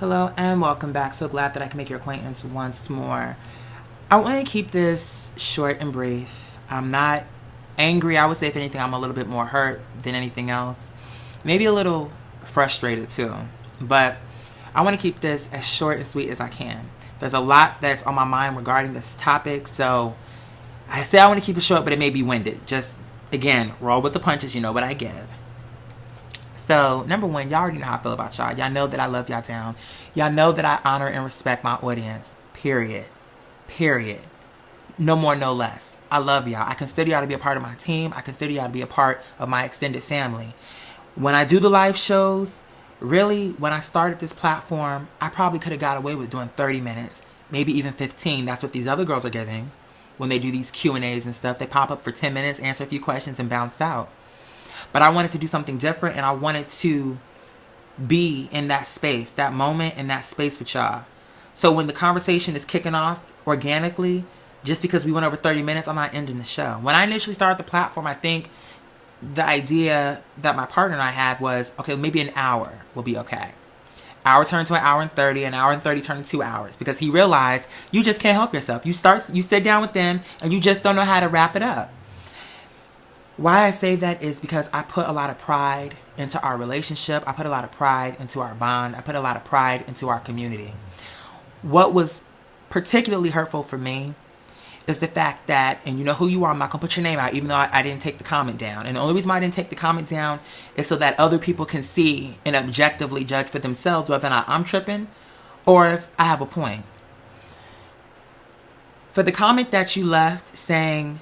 Hello and welcome back. So glad that I can make your acquaintance once more. I want to keep this short and brief. I'm not angry. I would say, if anything, I'm a little bit more hurt than anything else. Maybe a little frustrated too. But I want to keep this as short and sweet as I can. There's a lot that's on my mind regarding this topic. So I say I want to keep it short, but it may be winded. Just, again, roll with the punches. You know what I give. So, number one, y'all already know how I feel about y'all. Y'all know that I love y'all down. Y'all know that I honor and respect my audience. Period. Period. No more, no less. I love y'all. I consider y'all to be a part of my team. I consider y'all to be a part of my extended family. When I do the live shows, really, when I started this platform, I probably could have got away with doing 30 minutes, maybe even 15. That's what these other girls are getting when they do these Q&As and stuff. They pop up for 10 minutes, answer a few questions, and bounce out. But I wanted to do something different, and I wanted to be in that space, that moment, in that space with y'all. So when the conversation is kicking off organically, just because we went over 30 minutes, I'm not ending the show. When I initially started the platform, I think the idea that my partner and I had was, okay, maybe an hour will be okay. Hour turned to an hour and 30, an hour and 30 turned to 2 hours, because he realized you just can't help yourself. You sit down with them, and you just don't know how to wrap it up. Why I say that is because I put a lot of pride into our relationship. I put a lot of pride into our bond. I put a lot of pride into our community. What was particularly hurtful for me is the fact that, and you know who you are, I'm not going to put your name out, even though I didn't take the comment down. And the only reason why I didn't take the comment down is so that other people can see and objectively judge for themselves whether or not I'm tripping or if I have a point. For the comment that you left saying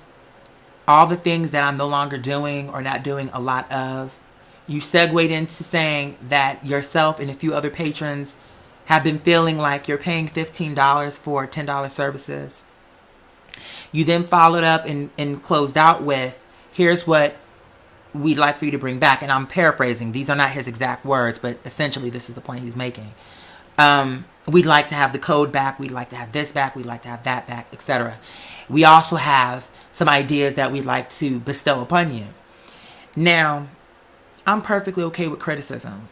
all the things that I'm no longer doing or not doing a lot of, you segued into saying that yourself and a few other patrons have been feeling like you're paying $15 for $10 services. You then followed up and closed out with, here's what we'd like for you to bring back. And I'm paraphrasing. These are not his exact words, but essentially this is the point he's making. We'd like to have the code back. We'd like to have this back. We'd like to have that back, etc. We also have some ideas that we'd like to bestow upon you. Now, I'm perfectly okay with criticism.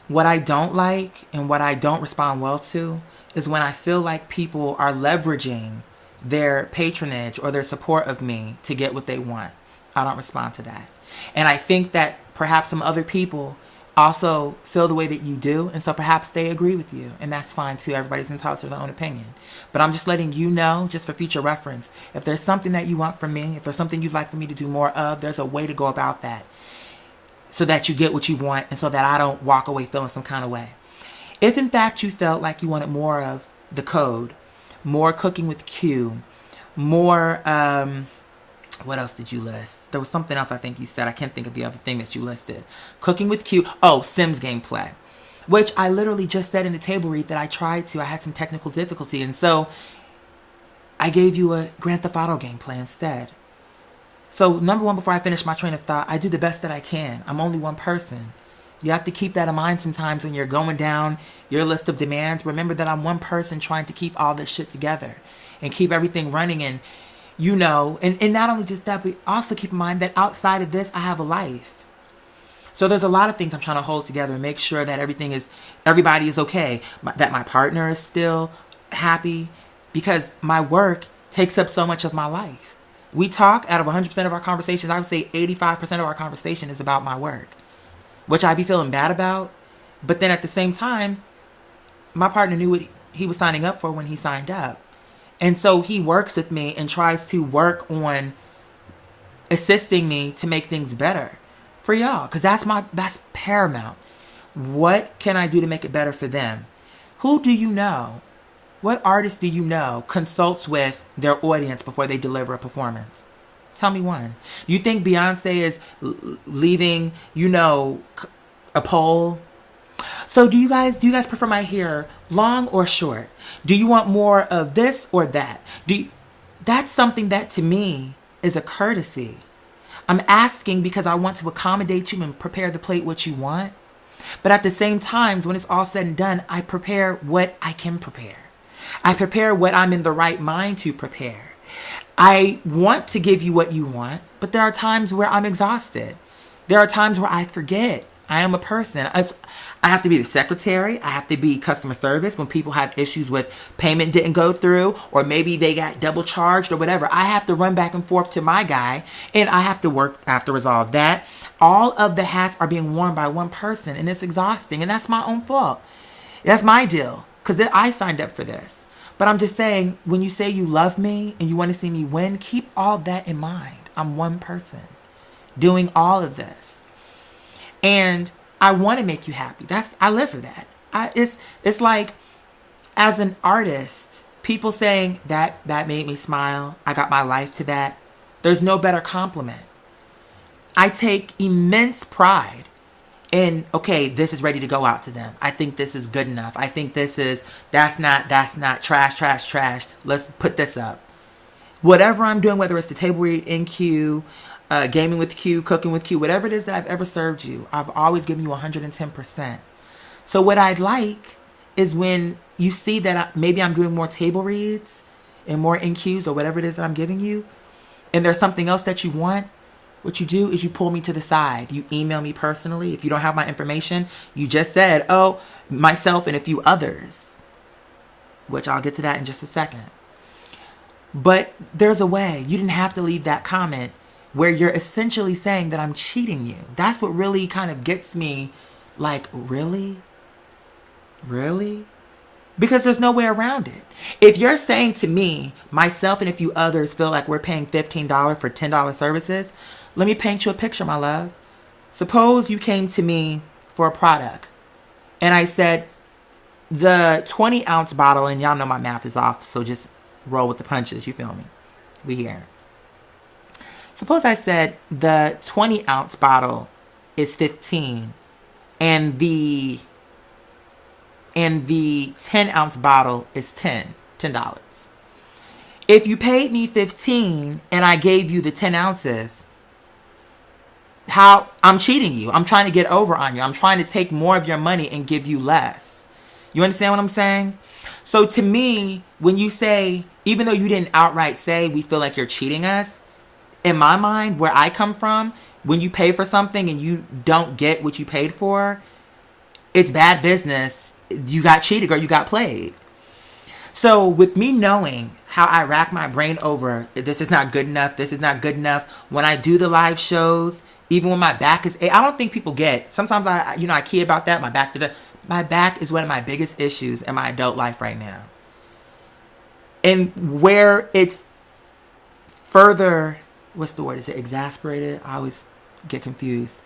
What I don't like and what I don't respond well to is when I feel like people are leveraging their patronage or their support of me to get what they want. I don't respond to that. And I think that perhaps some other people also feel the way that you do, and so perhaps they agree with you, and that's fine too. Everybody's entitled to their own opinion. But I'm just letting you know, just for future reference, if there's something that you want from me, if there's something you'd like for me to do more of, there's a way to go about that so that you get what you want and so that I don't walk away feeling some kind of way. If in fact you felt like you wanted more of the code, more cooking with Q, more, what else did you list? There was something else I think you said. I can't think of the other thing that you listed. Cooking with Q. Oh, Sims gameplay. Which I literally just said in the table read that I tried to. I had some technical difficulty. And so I gave you a Grand Theft Auto gameplay instead. So number one, before I finish my train of thought, I do the best that I can. I'm only one person. You have to keep that in mind sometimes when you're going down your list of demands. Remember that I'm one person trying to keep all this shit together and keep everything running. And you know, and not only just that, but also keep in mind that outside of this, I have a life. So there's a lot of things I'm trying to hold together and make sure that everybody is okay, that my partner is still happy, because my work takes up so much of my life. We talk, out of 100% of our conversations, I would say 85% of our conversation is about my work, which I'd be feeling bad about. But then at the same time, my partner knew what he was signing up for when he signed up. And so he works with me and tries to work on assisting me to make things better for y'all. Because that's paramount. What can I do to make it better for them? Who do you know? What artist do you know consults with their audience before they deliver a performance? Tell me one. You think Beyonce is leaving, a poll? So do you guys prefer my hair long or short? Do you want more of this or that? That's something that to me is a courtesy. I'm asking because I want to accommodate you and prepare the plate what you want. But at the same time, when it's all said and done, I prepare what I can prepare. I prepare what I'm in the right mind to prepare. I want to give you what you want, but there are times where I'm exhausted. There are times where I forget. I am a person. I have to be the secretary. I have to be customer service when people have issues with payment didn't go through, or maybe they got double charged or whatever. I have to run back and forth to my guy, and I have to resolve that. All of the hats are being worn by one person, and it's exhausting, and that's my own fault. That's my deal, because I signed up for this. But I'm just saying, when you say you love me and you want to see me win, keep all that in mind. I'm one person doing all of this. And I want to make you happy. I live for that. It's like, as an artist, people saying that made me smile. I got my life to that. There's no better compliment. I take immense pride in, okay, this is ready to go out to them. I think this is good enough. I think that's not trash. Let's put this up. Whatever I'm doing, whether it's the table read in Q, gaming with Q, cooking with Q, whatever it is that I've ever served you, I've always given you 110%. So what I'd like is when you see that maybe I'm doing more table reads and more in Qs or whatever it is that I'm giving you, and there's something else that you want, what you do is you pull me to the side. You email me personally. If you don't have my information, you just said, oh, myself and a few others, which I'll get to that in just a second. But there's a way. You didn't have to leave that comment where you're essentially saying that I'm cheating you. That's what really kind of gets me, like, really? Really? Because there's no way around it. If you're saying to me, myself and a few others feel like we're paying $15 for $10 services, let me paint you a picture, my love. Suppose you came to me for a product and I said the 20-ounce bottle, and y'all know my math is off, so just roll with the punches, you feel me? We here. Suppose I said the 20-ounce bottle is $15 and the 10-ounce bottle is $10. If you paid me $15 and I gave you the 10 ounces, how I'm cheating you. I'm trying to get over on you. I'm trying to take more of your money and give you less. You understand what I'm saying? So to me, when you say, even though you didn't outright say we feel like you're cheating us, in my mind, where I come from, when you pay for something and you don't get what you paid for, it's bad business. You got cheated or you got played. So with me knowing how I rack my brain over, this is not good enough, this is not good enough, when I do the live shows, even when my back is, I don't think people get, sometimes I key about that, my back is one of my biggest issues in my adult life right now. And where it's further, what's the word, is it exasperated? I always get confused.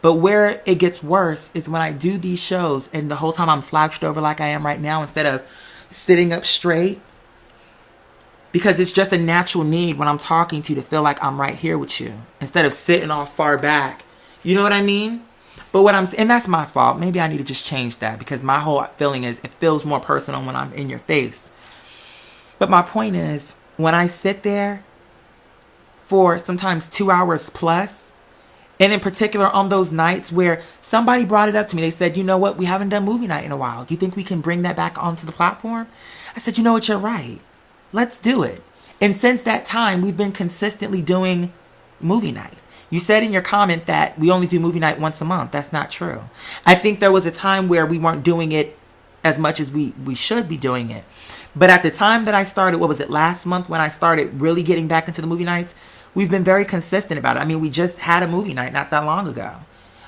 But where it gets worse is when I do these shows and the whole time I'm slouched over like I am right now instead of sitting up straight. Because it's just a natural need when I'm talking to you to feel like I'm right here with you instead of sitting all far back. You know what I mean? But and that's my fault. Maybe I need to just change that because my whole feeling is it feels more personal when I'm in your face. But my point is, when I sit there for sometimes 2 hours plus, and in particular on those nights where somebody brought it up to me, they said, you know what, we haven't done movie night in a while. Do you think we can bring that back onto the platform? I said, you know what, you're right. Let's do it. And since that time, we've been consistently doing movie night. You said in your comment that we only do movie night once a month. That's not true. I think there was a time where we weren't doing it as much as we should be doing it. But at the time that I started, what was it, last month when I started really getting back into the movie nights, we've been very consistent about it. I mean, we just had a movie night not that long ago.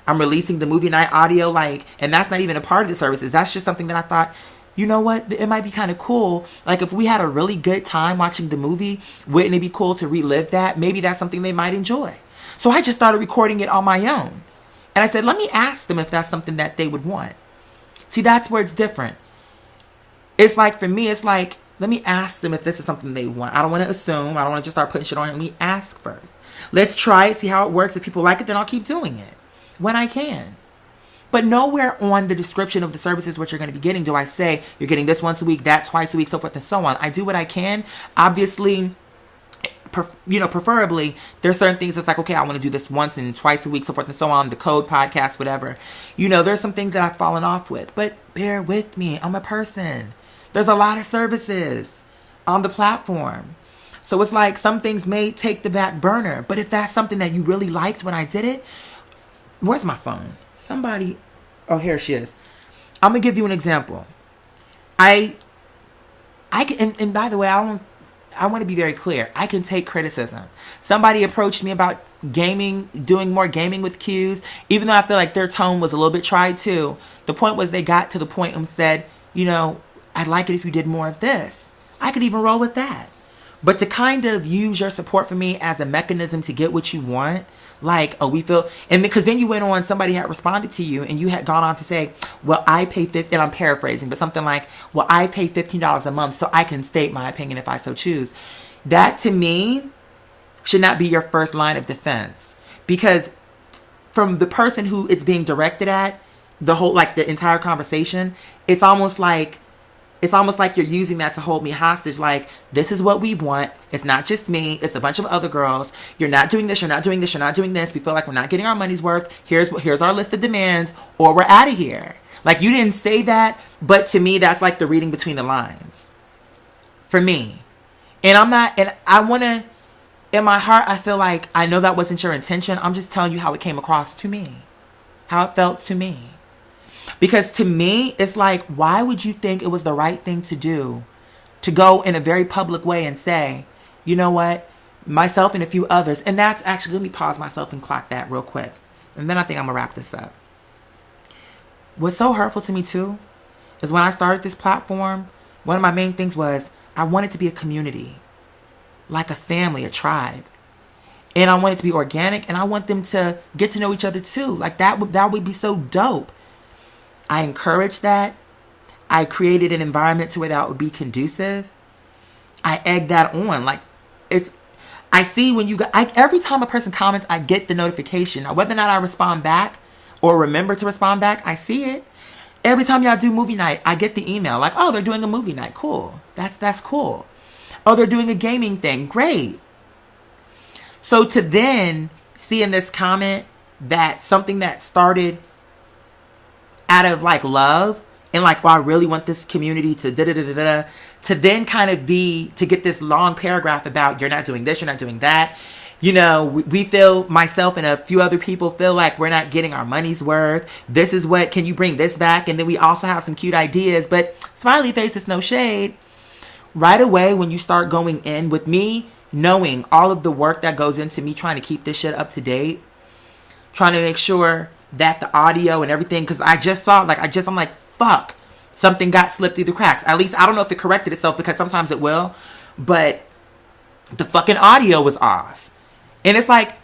I'm releasing the movie night audio, and that's not even a part of the services. That's just something that I thought, you know what, it might be kind of cool. Like, if we had a really good time watching the movie, wouldn't it be cool to relive that? Maybe that's something they might enjoy. So I just started recording it on my own. And I said, let me ask them if that's something that they would want. See, that's where it's different. It's like, for me, it's like, let me ask them if this is something they want. I don't want to assume. I don't want to just start putting shit on. Let me ask first. Let's try it, see how it works. If people like it, then I'll keep doing it when I can. But nowhere on the description of the services what you're going to be getting do I say you're getting this once a week, that twice a week, so forth and so on. I do what I can. Obviously, preferably, there's certain things that's like, okay, I want to do this once and twice a week, so forth and so on, the code podcast, whatever. There's some things that I've fallen off with. But bear with me. I'm a person. There's a lot of services on the platform. So it's like some things may take the back burner. But if that's something that you really liked when I did it, where's my phone? Somebody, oh, here she is. I'm gonna give you an example. I can, and by the way, I want to be very clear. I can take criticism. Somebody approached me about gaming, doing more gaming with cues, even though I feel like their tone was a little bit tried too. The point was they got to the point and said, you know, I'd like it if you did more of this. I could even roll with that. But to kind of use your support for me as a mechanism to get what you want, like, oh, we feel, and because then you went on, somebody had responded to you and you had gone on to say, well, I pay $50, and I'm paraphrasing, but something like, well, I pay $15 a month so I can state my opinion if I so choose. That to me should not be your first line of defense, because from the person who it's being directed at, the whole, like the entire conversation, it's almost like you're using that to hold me hostage. Like, this is what we want. It's not just me. It's a bunch of other girls. You're not doing this. You're not doing this. You're not doing this. We feel like we're not getting our money's worth. Here's our list of demands, or we're out of here. Like, you didn't say that, but to me, that's like the reading between the lines. For me. And I want to, in my heart, I feel like I know that wasn't your intention. I'm just telling you how it came across to me. How it felt to me. Because to me, it's like, why would you think it was the right thing to do to go in a very public way and say, you know what, myself and a few others, and that's actually, let me pause myself and clock that real quick. And then I think I'm going to wrap this up. What's so hurtful to me too is when I started this platform, one of my main things was I wanted to be a community, like a family, a tribe. And I want it to be organic, and I want them to get to know each other too. Like that would be so dope. I encouraged that. I created an environment to where that would be conducive. I egged that on. Like, I see when every time a person comments, I get the notification. Now, whether or not I respond back or remember to respond back, I see it. Every time y'all do movie night, I get the email. Like, oh, they're doing a movie night. Cool. That's cool. Oh, they're doing a gaming thing. Great. So to then see in this comment that something that started out of like love and like, well, I really want this community to da-da-da-da-da, to then kind of to get this long paragraph about you're not doing this, you're not doing that. You know, we feel, myself and a few other people feel like we're not getting our money's worth. This is what, can you bring this back? And then we also have some cute ideas, but smiley face, it's no shade. Right away, when you start going in with me, knowing all of the work that goes into me trying to keep this shit up to date, trying to make sure that the audio and everything, because I'm like, fuck, something got slipped through the cracks. At least I don't know if it corrected itself, because sometimes it will, but the fucking audio was off. And it's like,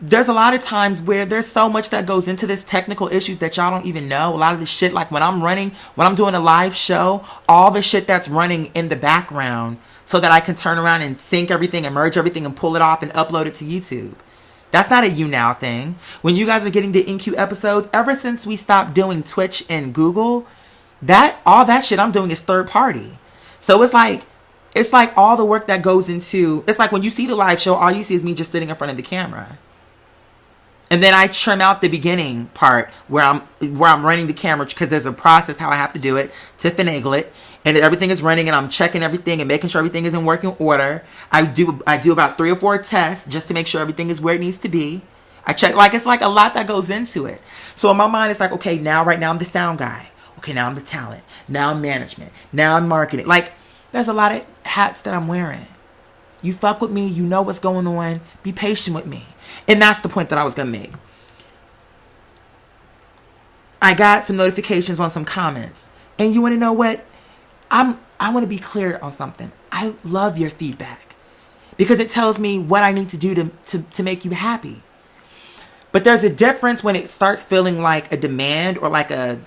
there's a lot of times where there's so much that goes into this, technical issues that y'all don't even know. A lot of the shit, like when I'm doing a live show, all the shit that's running in the background so that I can turn around and sync everything and merge everything and pull it off and upload it to YouTube. That's not a you now thing. When you guys are getting the InQ episodes, ever since we stopped doing Twitch and Google, all that shit I'm doing is third party. So it's like all the work that goes into, it's like when you see the live show, all you see is me just sitting in front of the camera. And then I trim out the beginning part where I'm running the camera, because there's a process how I have to do it to finagle it. And everything is running, and I'm checking everything and making sure everything is in working order. I do about 3 or 4 tests just to make sure everything is where it needs to be. I check, like, it's like a lot that goes into it. So in my mind, it's like, okay, right now I'm the sound guy. Okay, now I'm the talent. Now I'm management. Now I'm marketing. Like, there's a lot of hats that I'm wearing. You fuck with me, you know what's going on. Be patient with me. And that's the point that I was going to make. I got some notifications on some comments. And you want to know what? I want to be clear on something. I love your feedback, because it tells me what I need to do to make you happy. But there's a difference when it starts feeling like a demand, or like an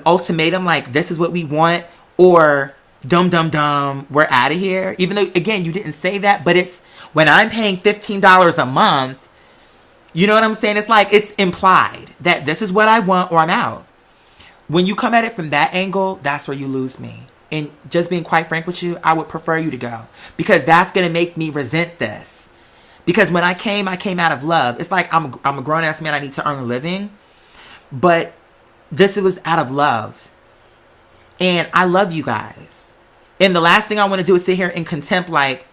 ultimatum, like this is what we want, or dum we're out of here. Even though, again, you didn't say that, but it's when I'm paying $15 a month, you know what I'm saying? It's like it's implied that this is what I want or I'm out. When you come at it from that angle, that's where you lose me. And just being quite frank with you, I would prefer you to go, because that's going to make me resent this. Because when I came out of love. It's like I'm a grown-ass man. I need to earn a living. But this was out of love. And I love you guys. And the last thing I want to do is sit here in contempt, like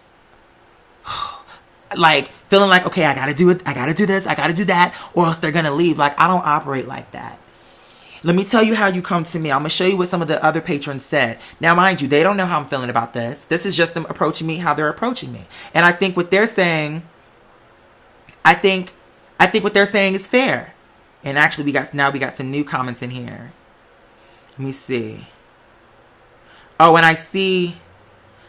feeling like, okay, I got to do it. I got to do this. I got to do that, or else they're going to leave. Like, I don't operate like that. Let me tell you how you come to me. I'm going to show you what some of the other patrons said. Now, mind you, they don't know how I'm feeling about this. This is just them approaching me how they're approaching me. And I think what they're saying, I think what they're saying is fair. And actually, we got some new comments in here. Let me see. Oh, and I see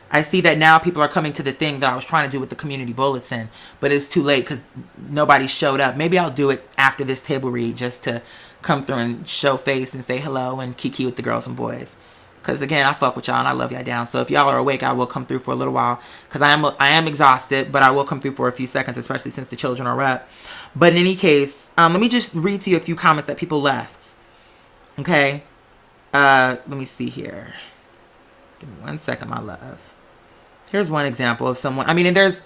that now people are coming to the thing that I was trying to do with the community bulletin, but it's too late because nobody showed up. Maybe I'll do it after this table read just to come through and show face and say hello and kiki with the girls and boys. Because again, I fuck with y'all and I love y'all down. So if y'all are awake, I will come through for a little while because I am exhausted, but I will come through for a few seconds, especially since the children are up. But in any case, let me just read to you a few comments that people left. Okay, let me see here. Give me 1 second, my love. Here's one example of someone. I mean, and there's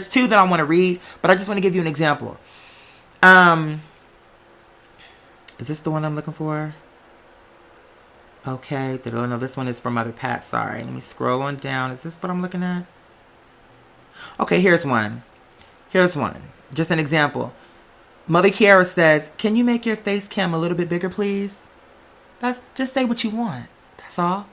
two that I want to read, but I just want to give you an example. Is this the one I'm looking for? Okay. No, this one is from Mother Pat. Sorry. Let me scroll on down. Is this what I'm looking at? Okay, here's one. Just an example. Mother Kiara says, can you make your face cam a little bit bigger, please? Just say what you want. That's all.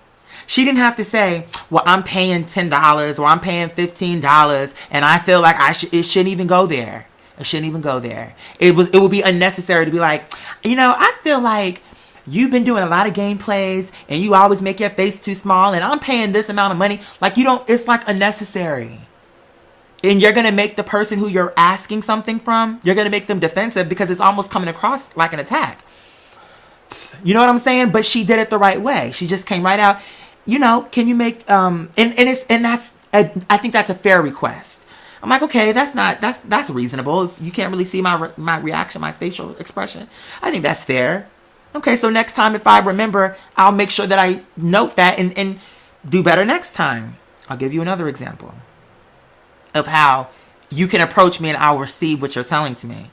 She didn't have to say, well, I'm paying $10 or I'm paying $15 and I feel like it shouldn't even go there. It shouldn't even go there. It would be unnecessary to be like, I feel like you've been doing a lot of gameplays and you always make your face too small and I'm paying this amount of money. Like, it's like unnecessary. And you're going to make the person who you're asking something from, you're going to make them defensive because it's almost coming across like an attack. You know what I'm saying? But she did it the right way. She just came right out. Can you make, I think that's a fair request. I'm like, okay, that's reasonable. If you can't really see my reaction, my facial expression, I think that's fair. Okay, so next time if I remember, I'll make sure that I note that and do better next time. I'll give you another example of how you can approach me and I'll receive what you're telling to me.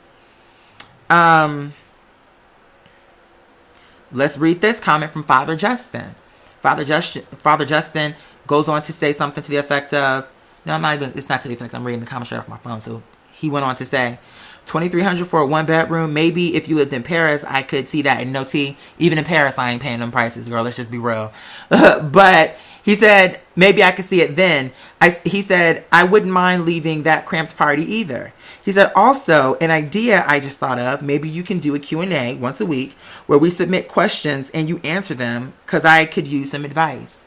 Let's read this comment from Father Justin. Father Justin goes on to say something to the effect of, it's not to the effect, I'm reading the comment straight off my phone. So he went on to say, $2,300 for a 1-bedroom. Maybe if you lived in Paris, I could see that. And no tea, even in Paris, I ain't paying them prices, girl. Let's just be real. But he said, maybe I could see it then. He said, I wouldn't mind leaving that cramped party either. He said, also, an idea I just thought of, maybe you can do a Q&A once a week where we submit questions and you answer them because I could use some advice.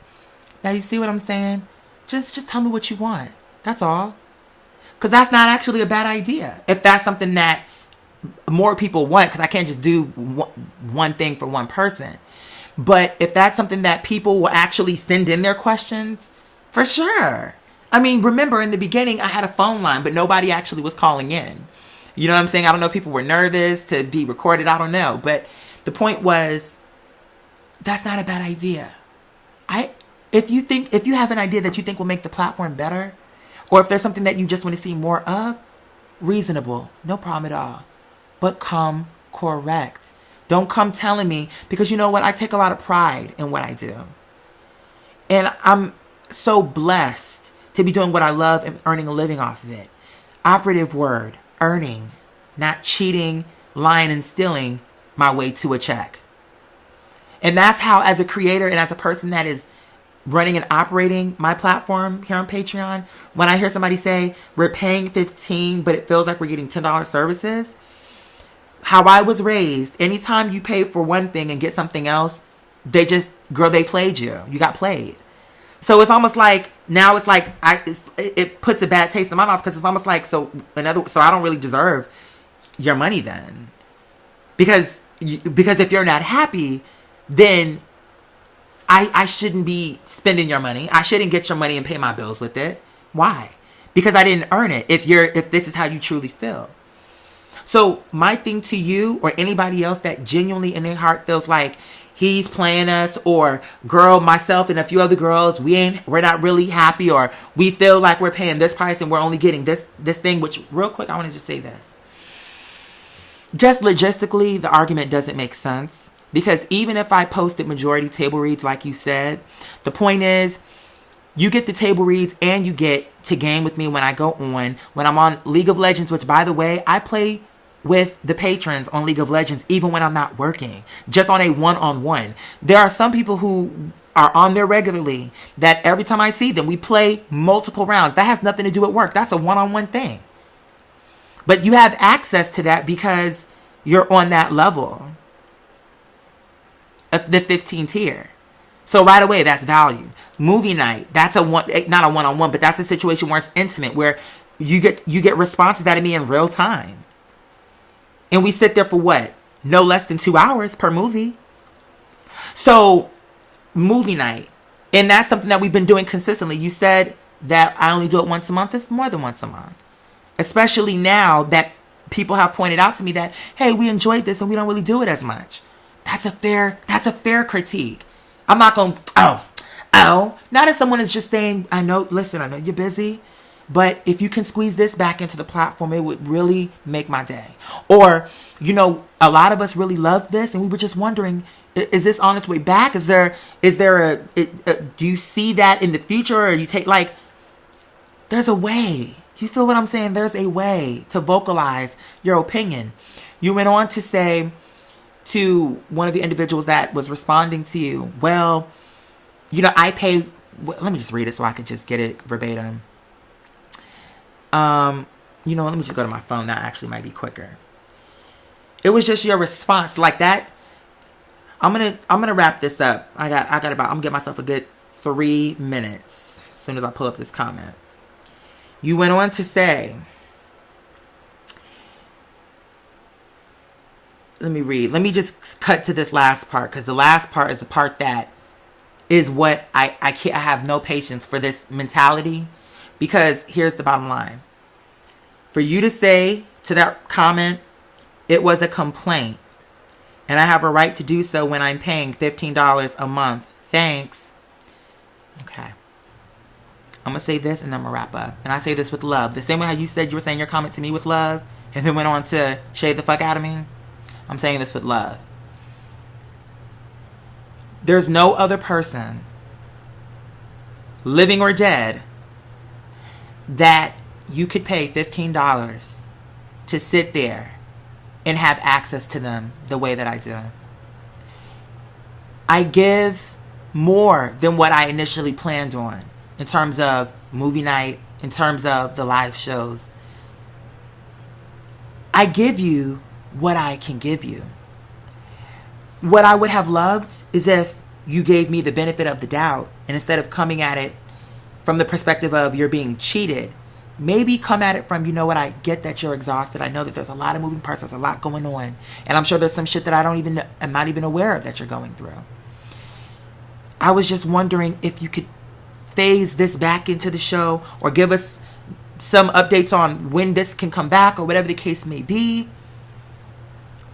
Now, you see what I'm saying? Just tell me what you want. That's all. Because that's not actually a bad idea. If that's something that more people want, because I can't just do one thing for one person. But if that's something that people will actually send in their questions, for sure. I mean, remember in the beginning, I had a phone line, but nobody actually was calling in. You know what I'm saying? I don't know if people were nervous to be recorded. I don't know. But the point was, that's not a bad idea. If you have an idea that you think will make the platform better, or if there's something that you just want to see more of, reasonable, no problem at all. But come correct. Don't come telling me, because you know what? I take a lot of pride in what I do. And I'm so blessed to be doing what I love and earning a living off of it. Operative word, earning, not cheating, lying, and stealing my way to a check. And that's how, as a creator and as a person that is running and operating my platform here on Patreon, when I hear somebody say, we're paying $15, but it feels like we're getting $10 services, how I was raised, anytime you pay for one thing and get something else, they played you. You got played. So it's almost like, now it's like, it puts a bad taste in my mouth, because it's almost like, so I don't really deserve your money then. Because if you're not happy, then I shouldn't be spending your money. I shouldn't get your money and pay my bills with it. Why? Because I didn't earn it. If this is how you truly feel. So my thing to you, or anybody else that genuinely in their heart feels like he's playing us, or girl, myself and a few other girls, we're not really happy, or we feel like we're paying this price and we're only getting this thing, which real quick, I want to just say this. Just logistically, the argument doesn't make sense. Because even if I posted majority table reads like you said, the point is, you get the table reads and you get to game with me when I go on. When I'm on League of Legends, which by the way, I play with the patrons on League of Legends, even when I'm not working, just on a one-on-one. There are some people who are on there regularly that every time I see them, we play multiple rounds. That has nothing to do with work. That's a one-on-one thing. But you have access to that because you're on that level of the 15 tier. So right away, that's value. Movie night, that's not a one-on-one, but that's a situation where it's intimate, where you get responses out of me in real time. And we sit there for what? No less than 2 hours per movie. So, movie night. And that's something that we've been doing consistently. You said that I only do it once a month. It's more than once a month. Especially now that people have pointed out to me that, hey, we enjoyed this and we don't really do it as much. That's a fair critique. I'm not going, not if someone is just saying, I know you're busy, but if you can squeeze this back into the platform, it would really make my day. Or, a lot of us really love this and we were just wondering, is this on its way back? Is there do you see that in the future? Or you take, there's a way. Do you feel what I'm saying? There's a way to vocalize your opinion. You went on to say to one of the individuals that was responding to you, well, I pay, let me just read it so I could just get it verbatim. Let me just go to my phone. That actually might be quicker. It was just your response like that. I'm gonna wrap this up. I'm gonna give myself a good 3 minutes as soon as I pull up this comment. You went on to say, let me read. Let me just cut to this last part, because the last part is the part that is what I have no patience for this mentality. Because here's the bottom line. For you to say to that comment, it was a complaint, and I have a right to do so when I'm paying $15 a month. Thanks. Okay. I'm going to say this and then I'm going to wrap up. And I say this with love. The same way how you said you were saying your comment to me with love and then went on to shade the fuck out of me. I'm saying this with love. There's no other person, living or dead, that you could pay $15 to sit there and have access to them the way that I do. I give more than what I initially planned on in terms of movie night, in terms of the live shows. I give you what I can give you. What I would have loved is if you gave me the benefit of the doubt, and instead of coming at it from the perspective of you're being cheated, maybe come at it from, I get that you're exhausted. I know that there's a lot of moving parts. There's a lot going on. And I'm sure there's some shit that I'm not even aware of that you're going through. I was just wondering if you could phase this back into the show or give us some updates on when this can come back or whatever the case may be.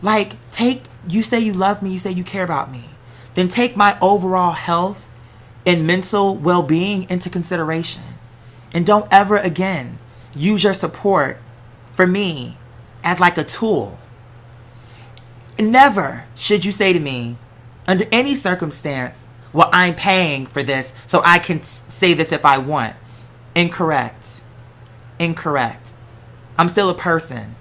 You say you love me. You say you care about me. Then take my overall health and mental well-being into consideration. And don't ever again use your support for me as like a tool. Never should you say to me, under any circumstance, well, I'm paying for this so I can say this if I want. Incorrect. I'm still a person.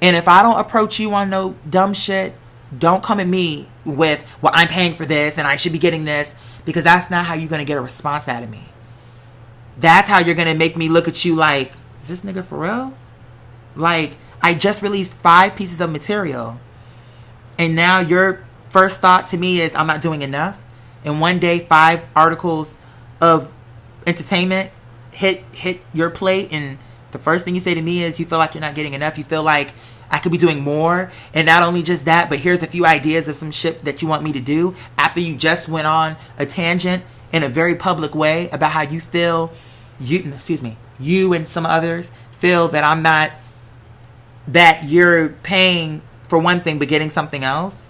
And if I don't approach you on no dumb shit, don't come at me with, well, I'm paying for this and I should be getting this, because that's not how you're going to get a response out of me. That's how you're going to make me look at you like, is this nigga for real? I just released 5 pieces of material. And now your first thought to me is I'm not doing enough. And one day 5 articles of entertainment hit your plate. And the first thing you say to me is you feel like you're not getting enough. You feel like I could be doing more. And not only just that, but here's a few ideas of some shit that you want me to do after you just went on a tangent in a very public way about how you feel, you and some others feel that I'm not, that you're paying for one thing but getting something else.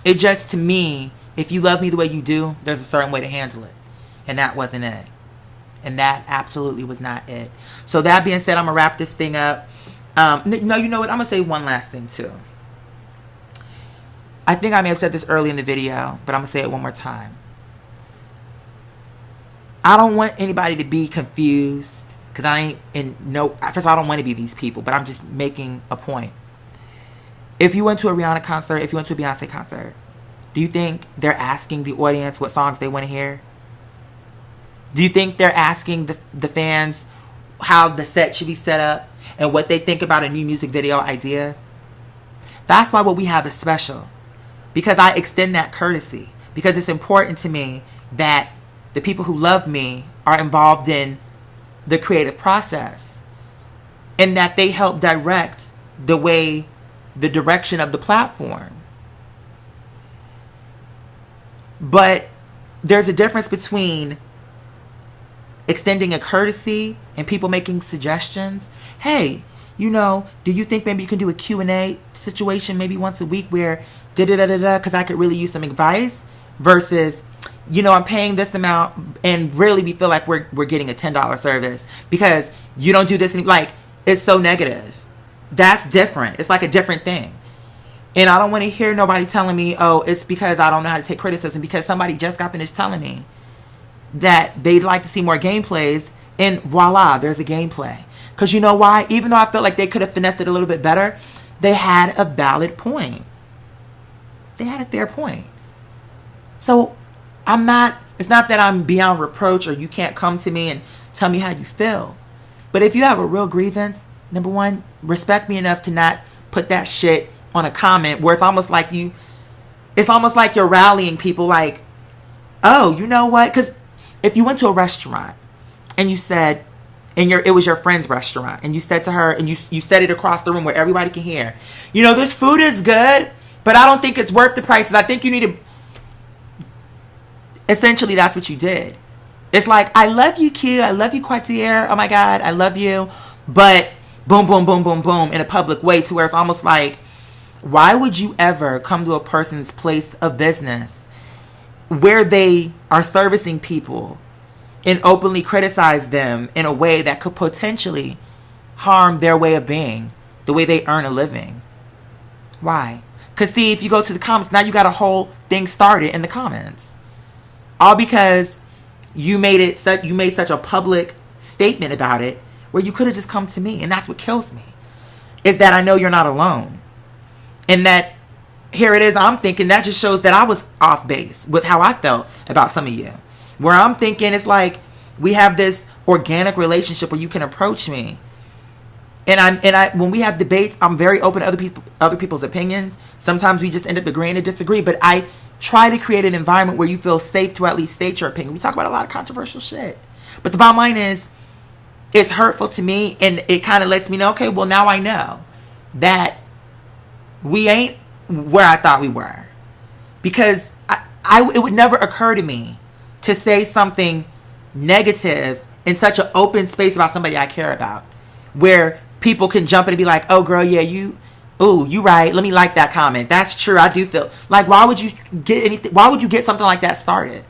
It just, to me, if you love me the way you do, there's a certain way to handle it. And that wasn't it. And that absolutely was not it. So that being said, I'm going to wrap this thing up. No, you know what? I'm going to say one last thing too. I think I may have said this early in the video, but I'm going to say it one more time. I don't want anybody to be confused because I ain't in no, first of all, I don't want to be these people, but I'm just making a point. If you went to a Rihanna concert, if you went to a Beyonce concert, do you think they're asking the audience what songs they want to hear? Do you think they're asking the fans how the set should be set up and what they think about a new music video idea? That's why what we have is special. Because I extend that courtesy. Because it's important to me that the people who love me are involved in the creative process. And that they help direct the direction of the platform. But there's a difference between extending a courtesy and people making suggestions. Hey, do you think maybe you can do a Q&A situation maybe once a week where da-da-da-da-da, because I could really use some advice, versus, I'm paying this amount and really we feel like we're getting a $10 service because you don't do this. Like, it's so negative. That's different. It's like a different thing. And I don't want to hear nobody telling me, oh, it's because I don't know how to take criticism, because somebody just got finished telling me that they'd like to see more gameplays, and voila, there's a gameplay. Because you know why? Even though I felt like they could have finessed it a little bit better, they had a valid point. They had a fair point. So it's not that I'm beyond reproach or you can't come to me and tell me how you feel. But if you have a real grievance, number one, respect me enough to not put that shit on a comment where it's almost like you're rallying people like, oh, you know what? Because if you went to a restaurant and you said, it was your friend's restaurant, and you said to her, and you said it across the room where everybody can hear, this food is good, but I don't think it's worth the prices. I think you need to. Essentially, that's what you did. It's like, I love you, Q. I love you, Quartier. Oh my God, I love you. But boom, boom, boom, boom, boom, in a public way, to where it's almost like, why would you ever come to a person's place of business where they are servicing people and openly criticize them in a way that could potentially harm their way of being, the way they earn a living? Why? Because see, if you go to the comments, now you got a whole thing started in the comments. All because you made such a public statement about it, where you could have just come to me. And that's what kills me, is that I know you're not alone. And that here it is, I'm thinking that just shows that I was off base with how I felt about some of you. Where I'm thinking it's like we have this organic relationship where you can approach me. And I when we have debates, I'm very open to other people's opinions. Sometimes we just end up agreeing to disagree, but I try to create an environment where you feel safe to at least state your opinion. We talk about a lot of controversial shit. But the bottom line is, it's hurtful to me, and it kind of lets me know, okay, well, now I know that we ain't where I thought we were. Because it would never occur to me to say something negative in such an open space about somebody I care about, where people can jump in and be like, oh, girl, yeah, you right. Let me like that comment. That's true. I do feel like, why would you get something like that started?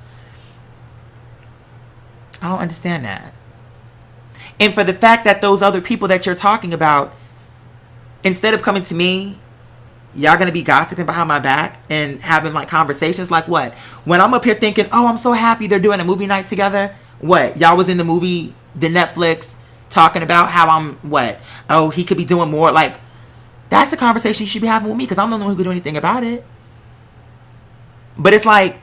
I don't understand that. And for the fact that those other people that you're talking about, instead of coming to me, y'all gonna be gossiping behind my back and having like conversations like what? When I'm up here thinking, oh, I'm so happy they're doing a movie night together. What? Y'all was in the movie, the Netflix, talking about how I'm what? Oh, he could be doing more. Like, that's a conversation you should be having with me, because I'm the one who could do anything about it. But it's like,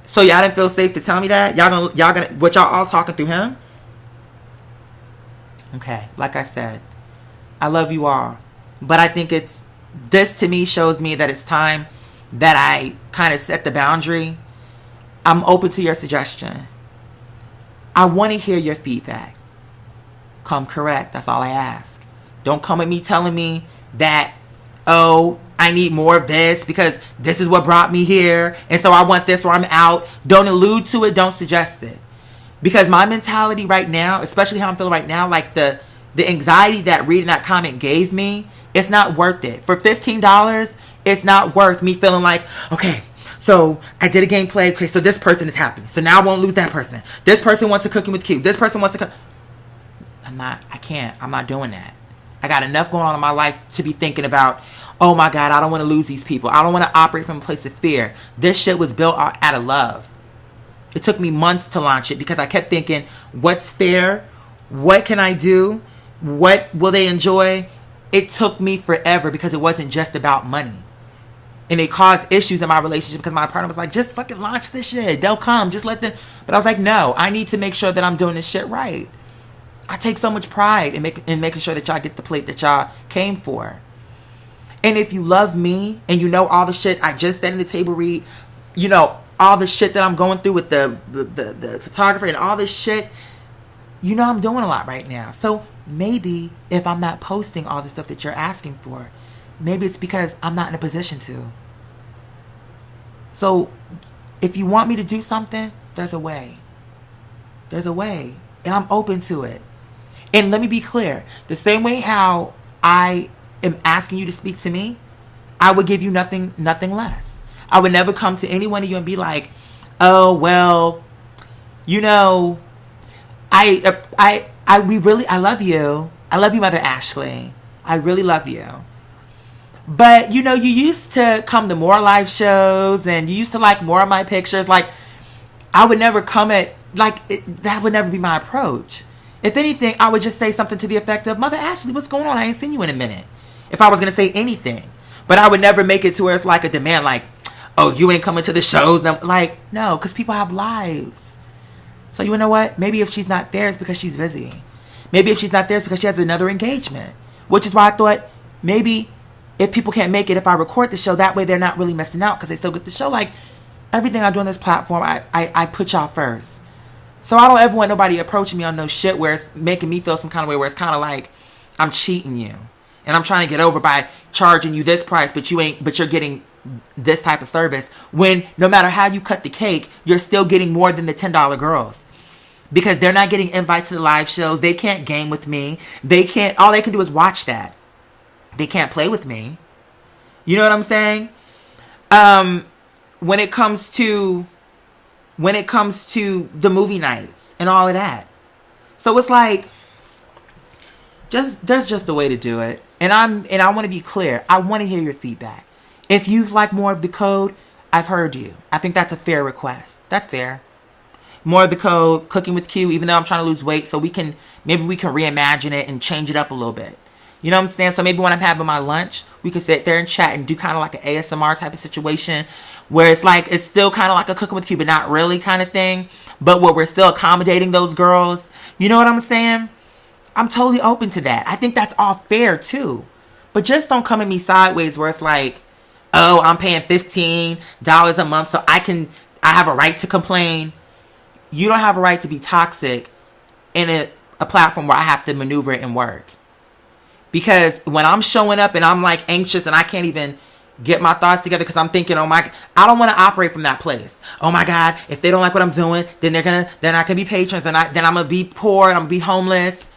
so y'all didn't feel safe to tell me that? Y'all gonna what, y'all all talking through him? Okay, like I said, I love you all. But I think this to me shows me that it's time that I kind of set the boundary. I'm open to your suggestion. I want to hear your feedback. Come correct. That's all I ask. Don't come at me telling me that, oh, I need more of this because this is what brought me here, and so I want this or I'm out. Don't allude to it. Don't suggest it. Because my mentality right now, especially how I'm feeling right now, like the anxiety that reading that comment gave me, it's not worth it. For $15, it's not worth me feeling like, okay, so I did a gameplay. Okay, so this person is happy. So now I won't lose that person. This person wants to cooking with Q. This person wants to cook. I'm not doing that. I got enough going on in my life to be thinking about, oh my God, I don't want to lose these people. I don't want to operate from a place of fear. This shit was built out of love. It took me months to launch it because I kept thinking, what's fair? What can I do? What will they enjoy? It took me forever because it wasn't just about money. And it caused issues in my relationship because my partner was like, just fucking launch this shit. They'll come. Just let them. But I was like, no, I need to make sure that I'm doing this shit right. I take so much pride in making sure that y'all get the plate that y'all came for. And if you love me and you know all the shit I just said in the table read, you know, all the shit that I'm going through with the photographer and all this shit, you know I'm doing a lot right now. So maybe if I'm not posting all the stuff that you're asking for, maybe it's because I'm not in a position to. So if you want me to do something, there's a way. There's a way. And I'm open to it. And let me be clear. The same way how I am asking you to speak to me, I would give you nothing less. I would never come to any one of you and be like, oh, well, you know, I love you. I love you, Mother Ashley. I really love you. But, you know, you used to come to more live shows and you used to like more of my pictures. Like, I would never come at, that would never be my approach. If anything, I would just say something to the effect of, Mother Ashley, what's going on? I ain't seen you in a minute. If I was going to say anything. But I would never make it to where it's like a demand, like, oh, you ain't coming to the shows. Like, no, because people have lives. So you know what? Maybe if she's not there, it's because she's busy. Maybe if she's not there, it's because she has another engagement. Which is why I thought maybe if people can't make it, if I record the show, that way they're not really missing out because they still get the show. Like, everything I do on this platform, I put y'all first. So I don't ever want nobody approaching me on no shit where it's making me feel some kind of way where it's kind of like I'm cheating you. And I'm trying to get over by charging you this price, but you're getting this type of service. When no matter how you cut the cake, you're still getting more than the $10 girls. Because they're not getting invites to the live shows. They can't game with me. All they can do is watch that. They can't play with me. You know what I'm saying? When it comes to the movie nights and all of that. So it's like, there's just a way to do it. And I want to be clear. I want to hear your feedback. If you like more of the code, I've heard you. I think that's a fair request. That's fair. More of the code, cooking with Q, even though I'm trying to lose weight, so maybe we can reimagine it and change it up a little bit. You know what I'm saying? So maybe when I'm having my lunch, we could sit there and chat and do kind of like an ASMR type of situation where it's still kind of like a cooking with Q, but not really kind of thing. But where we're still accommodating those girls. You know what I'm saying? I'm totally open to that. I think that's all fair too. But just don't come at me sideways where it's like, oh, I'm paying $15 a month so I have a right to complain. You don't have a right to be toxic in a platform where I have to maneuver and work. Because when I'm showing up and I'm like anxious and I can't even get my thoughts together because I'm thinking, I don't want to operate from that place. Oh my God, if they don't like what I'm doing, then they're not gonna be patrons, then I'm gonna be poor and I'm gonna be homeless.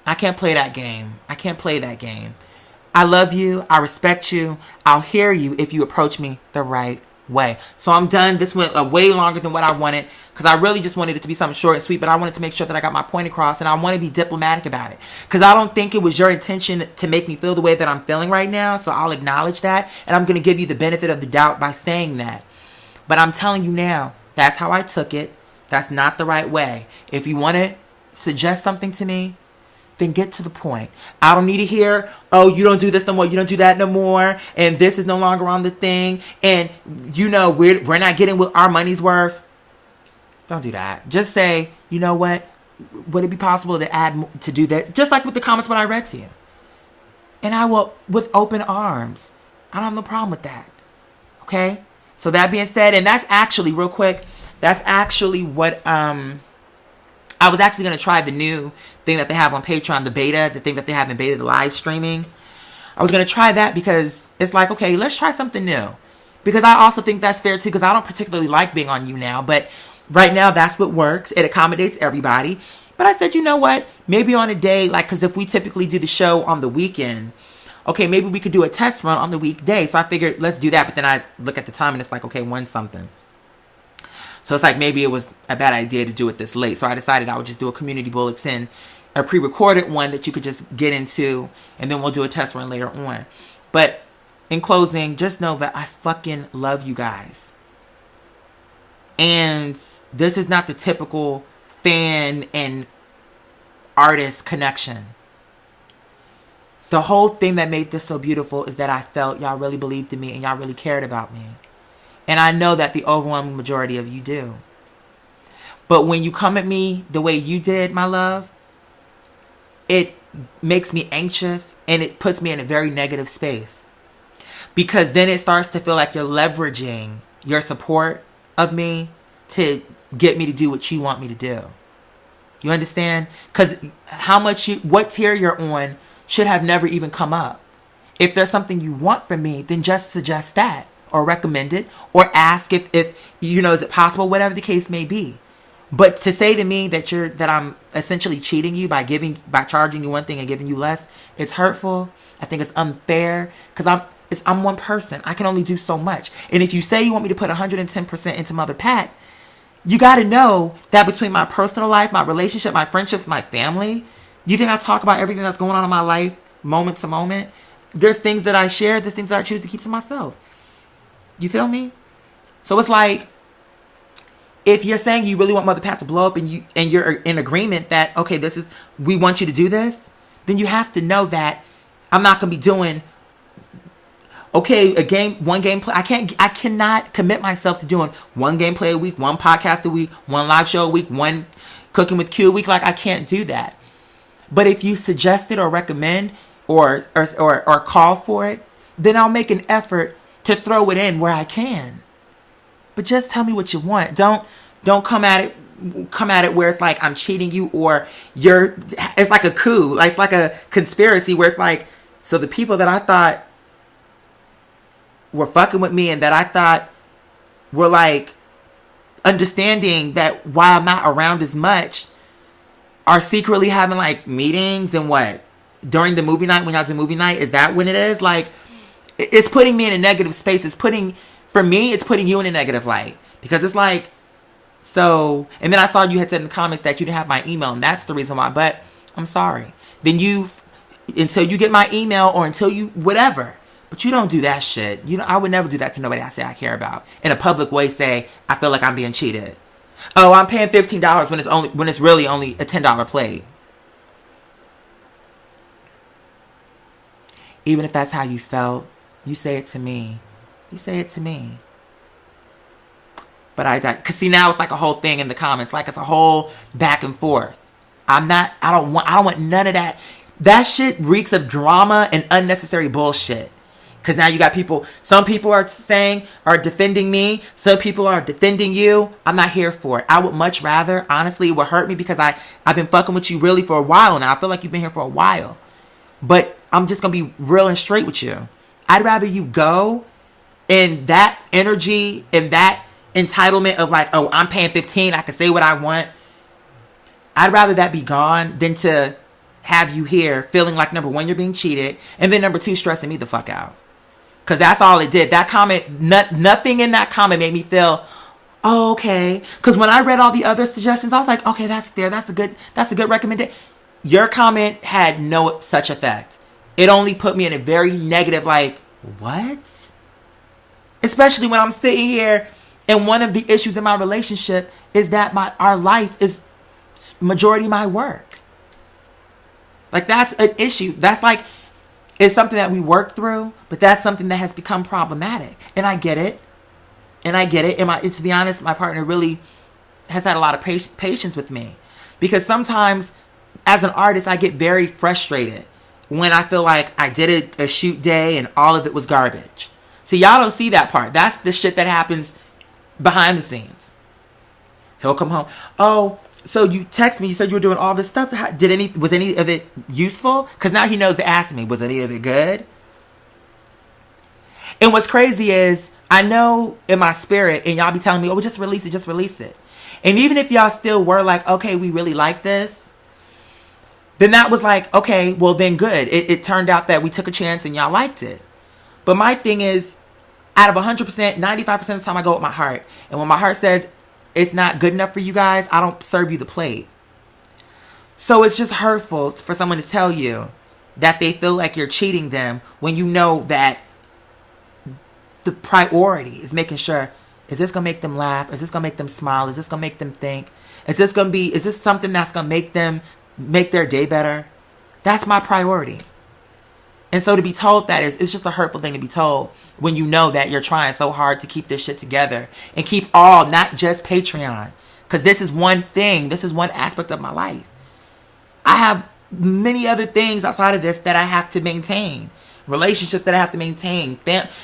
I can't play that game. I love you. I respect you. I'll hear you if you approach me the right way. So I'm done. This went way longer than what I wanted because I really just wanted it to be something short and sweet, but I wanted to make sure that I got my point across and I want to be diplomatic about it because I don't think it was your intention to make me feel the way that I'm feeling right now. So I'll acknowledge that and I'm going to give you the benefit of the doubt by saying that. But I'm telling you now, that's how I took it. That's not the right way. If you want to suggest something to me, then get to the point. I don't need to hear, oh, you don't do this no more, you don't do that no more, and this is no longer on the thing, and you know we're not getting what our money's worth. Don't do that. Just say, you know what? Would it be possible to do that? Just like with the comments when I read to you. And I will, with open arms. I don't have no problem with that. Okay? So that being said, and that's actually, real quick, that's actually what, I was actually going to try the new thing that they have on Patreon, the beta, the thing that they have in beta, the live streaming. I was going to try that because it's like, okay, let's try something new. Because I also think that's fair too, because I don't particularly like being on You Now, but right now that's what works. It accommodates everybody. But I said, you know what? Maybe on a day, because if we typically do the show on the weekend, okay, maybe we could do a test run on the weekday. So I figured, let's do that. But then I look at the time and it's like, okay, 1 something. So it's like maybe it was a bad idea to do it this late. So I decided I would just do a community bulletin, a pre-recorded one that you could just get into, and then we'll do a test run later on. But in closing, just know that I fucking love you guys. And this is not the typical fan and artist connection. The whole thing that made this so beautiful is that I felt y'all really believed in me and y'all really cared about me. And I know that the overwhelming majority of you do. But when you come at me the way you did, my love, it makes me anxious and it puts me in a very negative space. Because then it starts to feel like you're leveraging your support of me to get me to do what you want me to do. You understand? Because what tier you're on should have never even come up. If there's something you want from me, then just suggest that or recommend it or ask if is it possible, whatever the case may be. But to say to me that I'm essentially cheating you by charging you one thing and giving you less, it's hurtful. I think it's unfair because I'm one person. I can only do so much. And if you say you want me to put 110% into Mother Pat, you got to know that between my personal life, my relationship, my friendships, my family, you think I talk about everything that's going on in my life moment to moment? There's things that I share, there's things that I choose to keep to myself. You feel me? So it's like, if you're saying you really want Mother Pat to blow up and you're in agreement that, okay, we want you to do this, then you have to know that I'm not going to be doing, one gameplay. I cannot commit myself to doing one gameplay a week, one podcast a week, one live show a week, one cooking with Q a week. Like, I can't do that. But if you suggest it or recommend or call for it, then I'll make an effort to throw it in where I can. But just tell me what you want. Don't come at it where it's like I'm cheating you or it's like a coup. It's like a conspiracy where it's like, so the people that I thought were fucking with me and that I thought were like understanding that why I'm not around as much are secretly having like meetings and what? During the movie night, when y'all do movie night, is that when it is? Like, it's putting me in a negative space. For me, it's putting you in a negative light. Because it's like, so, and then I saw you had said in the comments that you didn't have my email, and that's the reason why. But I'm sorry. Then until you get my email or until you, whatever. But you don't do that shit. I would never do that to nobody I say I care about. In a public way, say, I feel like I'm being cheated. Oh, I'm paying $15 when it's really only a $10 plate. Even if that's how you felt, you say it to me. You say it to me. But cause see, now it's like a whole thing in the comments. Like it's a whole back and forth. I don't want none of that. That shit reeks of drama and unnecessary bullshit. Cause now you got some people are defending me. Some people are defending you. I'm not here for it. I would much rather, honestly, it would hurt me because I've been fucking with you really for a while now. I feel like you've been here for a while. But I'm just going to be real and straight with you. I'd rather you go in that energy and that entitlement of like, oh, I'm paying $15. I can say what I want. I'd rather that be gone than to have you here feeling like, number one, you're being cheated. And then number two, stressing me the fuck out. Because that's all it did. That comment, nothing in that comment made me feel, oh, okay. Because when I read all the other suggestions, I was like, okay, that's fair. That's a good recommendation. Your comment had no such effect. It only put me in a very negative, like, what? Especially when I'm sitting here and one of the issues in my relationship is that our life is majority my work. Like, that's an issue. That's like, it's something that we work through, but that's something that has become problematic. And I get it. And to be honest, my partner really has had a lot of patience with me. Because sometimes, as an artist, I get very frustrated when I feel like I did a shoot day and all of it was garbage. See, y'all don't see that part. That's the shit that happens behind the scenes. He'll come home. Oh, so you text me. You said you were doing all this stuff. Was any of it useful? Because now he knows to ask me, was any of it good? And what's crazy is, I know in my spirit, and y'all be telling me, oh, just release it. And even if y'all still were like, okay, we really like this, then that was like, okay, well then good. It turned out that we took a chance and y'all liked it. But my thing is, out of 100%, 95% of the time I go with my heart. And when my heart says it's not good enough for you guys, I don't serve you the plate. So it's just hurtful for someone to tell you that they feel like you're cheating them when you know that the priority is making sure, is this going to make them laugh? Is this going to make them smile? Is this going to make them think? Is this something that's going to make them make their day better, that's my priority. And so to be told that it's just a hurtful thing to be told when you know that you're trying so hard to keep this shit together and keep all, not just Patreon. Because this is one thing. This is one aspect of my life. I have many other things outside of this that I have to maintain. Relationships that I have to maintain.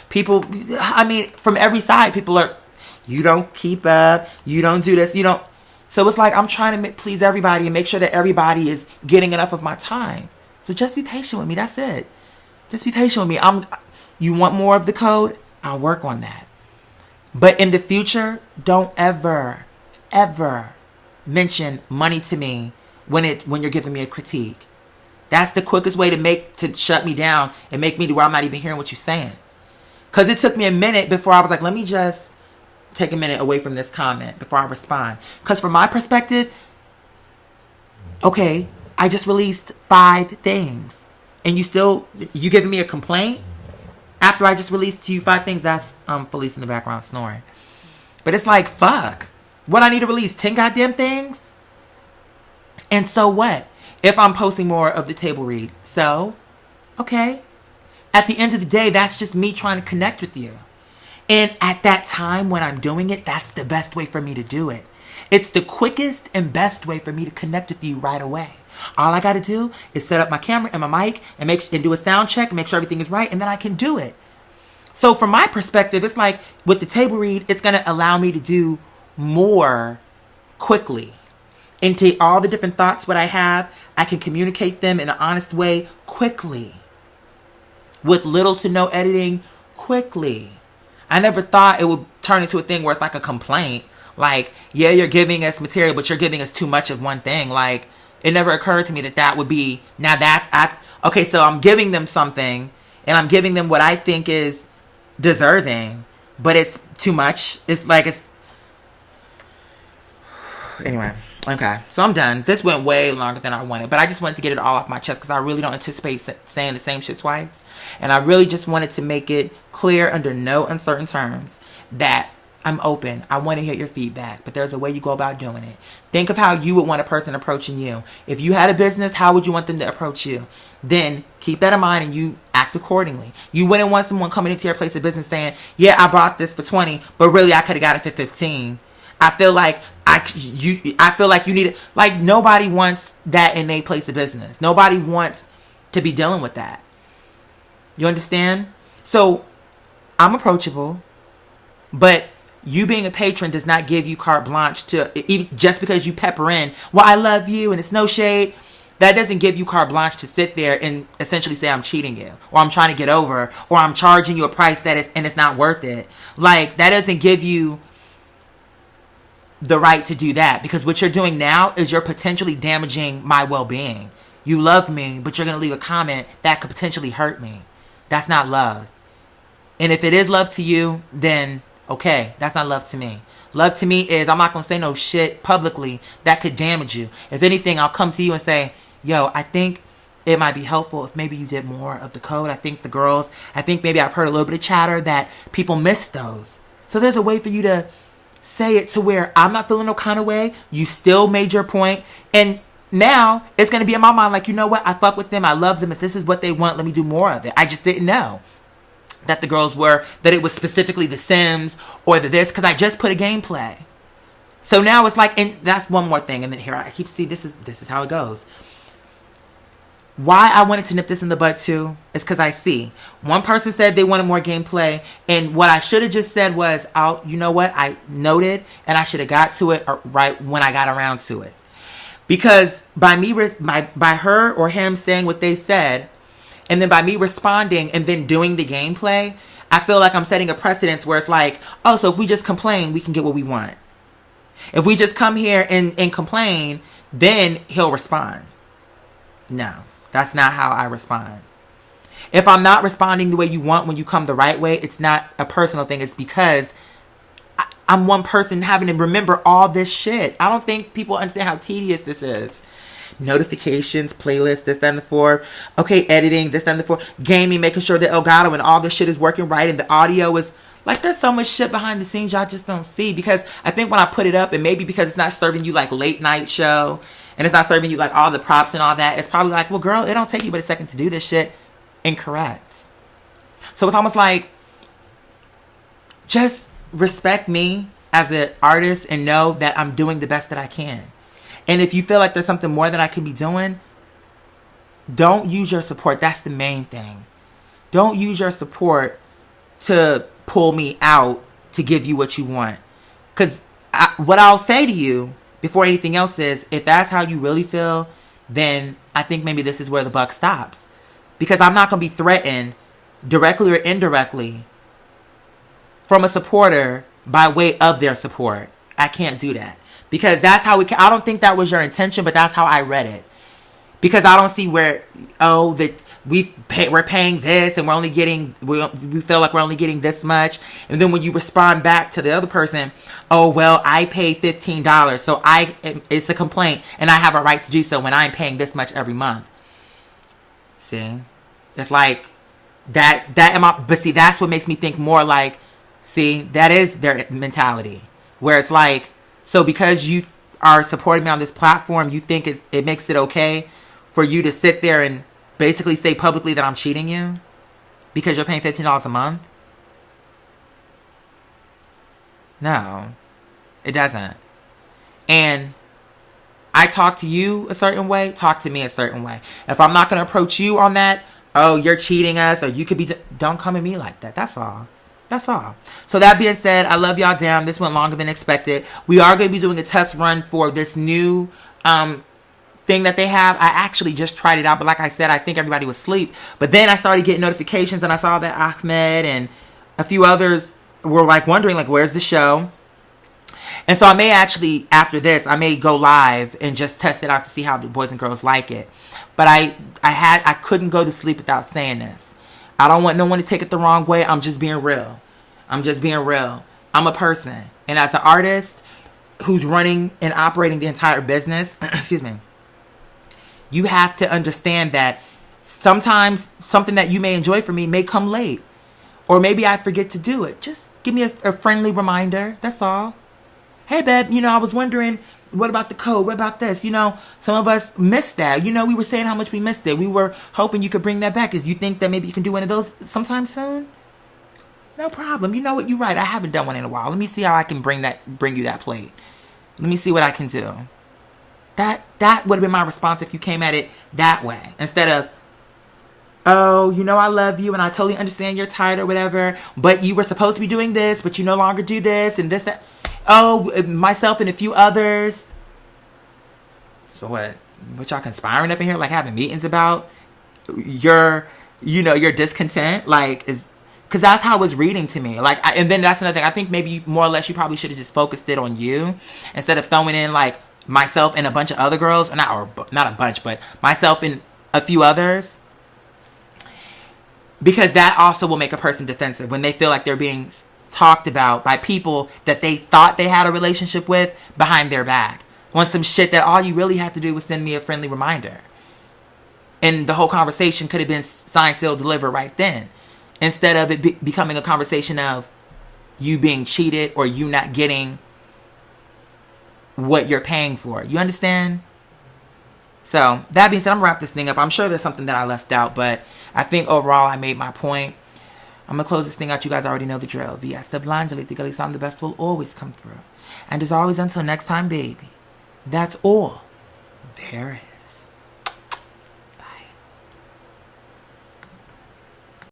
People, I mean, from every side, people are, you don't keep up. You don't do this. You don't. So it's like I'm trying to please everybody and make sure that everybody is getting enough of my time. So just be patient with me. That's it. Just be patient with me. You want more of the code? I'll work on that. But in the future, don't ever mention money to me when you're giving me a critique. That's the quickest way to shut me down and make me to where I'm not even hearing what you're saying. Because it took me a minute before I was like, let me just take a minute away from this comment before I respond. Because from my perspective, okay, I just released 5 things. And you giving me a complaint after I just released to you 5 things? That's Felice in the background snoring. But it's like, fuck. What, I need to release 10 goddamn things? And so what? If I'm posting more of the table read. So, okay. At the end of the day, that's just me trying to connect with you. And at that time when I'm doing it, that's the best way for me to do it. It's the quickest and best way for me to connect with you right away. All I got to do is set up my camera and my mic and do a sound check and make sure everything is right, and then I can do it. So from my perspective, it's like with the table read, it's going to allow me to do more quickly. Into all the different thoughts what I have, I can communicate them in an honest way quickly. With little to no editing, quickly. I never thought it would turn into a thing where it's like a complaint. Like, yeah, you're giving us material, but you're giving us too much of one thing. Like, it never occurred to me that would be, okay, so I'm giving them something, and I'm giving them what I think is deserving, but it's too much. Anyway, okay, so I'm done. This went way longer than I wanted, but I just wanted to get it all off my chest because I really don't anticipate saying the same shit twice, and I really just wanted to make it clear under no uncertain terms that I'm open. I want to hear your feedback, but there's a way you go about doing it. Think of how you would want a person approaching you. If you had a business, how would you want them to approach you? Then keep that in mind and you act accordingly. You wouldn't want someone coming into your place of business saying, yeah, I bought this for 20, but really I could have got it for 15. I feel like you need it. Like, nobody wants that in their place of business. Nobody wants to be dealing with that. You understand? So I'm approachable, but you being a patron does not give you carte blanche to, even just because you pepper in, well, I love you and it's no shade. That doesn't give you carte blanche to sit there and essentially say I'm cheating you, or I'm trying to get over, or I'm charging you a price and it's not worth it. Like, that doesn't give you the right to do that, because what you're doing now is you're potentially damaging my well-being. You love me, but you're going to leave a comment that could potentially hurt me. That's not love. And if it is love to you, then okay, that's not love to me. Love to me is I'm not going to say no shit publicly that could damage you. If anything, I'll come to you and say, yo, I think it might be helpful if maybe you did more of the code. I think maybe I've heard a little bit of chatter that people miss those. So there's a way for you to say it to where I'm not feeling no kind of way. You still made your point. And now it's going to be in my mind like, you know what? I fuck with them. I love them. If this is what they want, let me do more of it. I just didn't know that that it was specifically the Sims or the this, because I just put a gameplay. So now it's like, and that's one more thing. And then here I keep, this is how it goes. Why I wanted to nip this in the bud too is because I see one person said they wanted more gameplay, and what I should have just said was, you know what, I noted, and I should have got to it right when I got around to it. Because by her or him saying what they said, and then by me responding and then doing the gameplay, I feel like I'm setting a precedence where it's like, oh, so if we just complain, we can get what we want. If we just come here and complain, then he'll respond. No, that's not how I respond. If I'm not responding the way you want when you come the right way, it's not a personal thing. It's because I'm one person having to remember all this shit. I don't think people understand how tedious this is. Notifications, playlists, this, that, and the fourth. Okay, editing, this, that, and the fourth. Gaming, making sure that Elgato and all this shit is working right and the audio is... Like, there's so much shit behind the scenes y'all just don't see. Because I think when I put it up, and maybe because it's not serving you like late night show, and it's not serving you like all the props and all that, it's probably like, well, girl, it don't take you but a second to do this shit. Incorrect. So it's almost like, just respect me as an artist and know that I'm doing the best that I can. And if you feel like there's something more that I can be doing, don't use your support. That's the main thing. Don't use your support to pull me out to give you what you want. Because what I'll say to you before anything else is, if that's how you really feel, then I think maybe this is where the buck stops. Because I'm not going to be threatened directly or indirectly from a supporter by way of their support. I can't do that. Because that's how I don't think that was your intention, but that's how I read it. Because I don't see where, we're paying this and we feel like we're only getting this much. And then when you respond back to the other person, oh, well, I paid $15. So it's a complaint and I have a right to do so when I'm paying this much every month. See? It's like but see, that's what makes me think more like, see, that is their mentality. Where it's like, so because you are supporting me on this platform, you think it makes it okay for you to sit there and basically say publicly that I'm cheating you because you're paying $15 a month? No, it doesn't. And I talk to you a certain way, talk to me a certain way. If I'm not going to approach you on that, oh, you're cheating us, or you could be, don't come at me like that. That's all. That's all. So that being said, I love y'all damn. This went longer than expected. We are going to be doing a test run for this new thing that they have. I actually just tried it out, but like I said, I think everybody was asleep. But then I started getting notifications and I saw that Ahmed and a few others were like wondering like, where's the show? And so I may actually, after this, I may go live and just test it out to see how the boys and girls like it. But I couldn't go to sleep without saying this. I don't want no one to take it the wrong way. I'm just being real. I'm just being real. I'm a person. And as an artist who's running and operating the entire business, excuse me, you have to understand that sometimes something that you may enjoy from me may come late. Or maybe I forget to do it. Just give me a friendly reminder. That's all. Hey, babe, I was wondering, what about the code? What about this? Some of us missed that. We were saying how much we missed it. We were hoping you could bring that back. Is you think that maybe you can do one of those sometime soon? No problem. You know what? You're right. I haven't done one in a while. Let me see how I can bring you that plate. Let me see what I can do. That would have been my response if you came at it that way. Instead of, oh, I love you and I totally understand you're tired or whatever, but you were supposed to be doing this, but you no longer do this and this, that. Oh, myself and a few others. So what y'all conspiring up in here, like having meetings about your discontent? Like, because that's how it was reading to me. Like, and then that's another thing. I think maybe more or less you probably should have just focused it on you instead of throwing in like myself and a bunch of other girls, not a bunch, but myself and a few others. Because that also will make a person defensive when they feel like they're being talked about by people that they thought they had a relationship with behind their back on some shit that all you really had to do was send me a friendly reminder. And the whole conversation could have been signed, sealed, delivered right then. Instead of it becoming a conversation of you being cheated or you not getting what you're paying for. You understand? So, that being said, I'm going to wrap this thing up. I'm sure there's something that I left out, but I think overall I made my point. I'm going to close this thing out. You guys already know the drill. Via Sublangeli, the Gully Sound, the best will always come through. And as always, until next time, baby, that's all there is.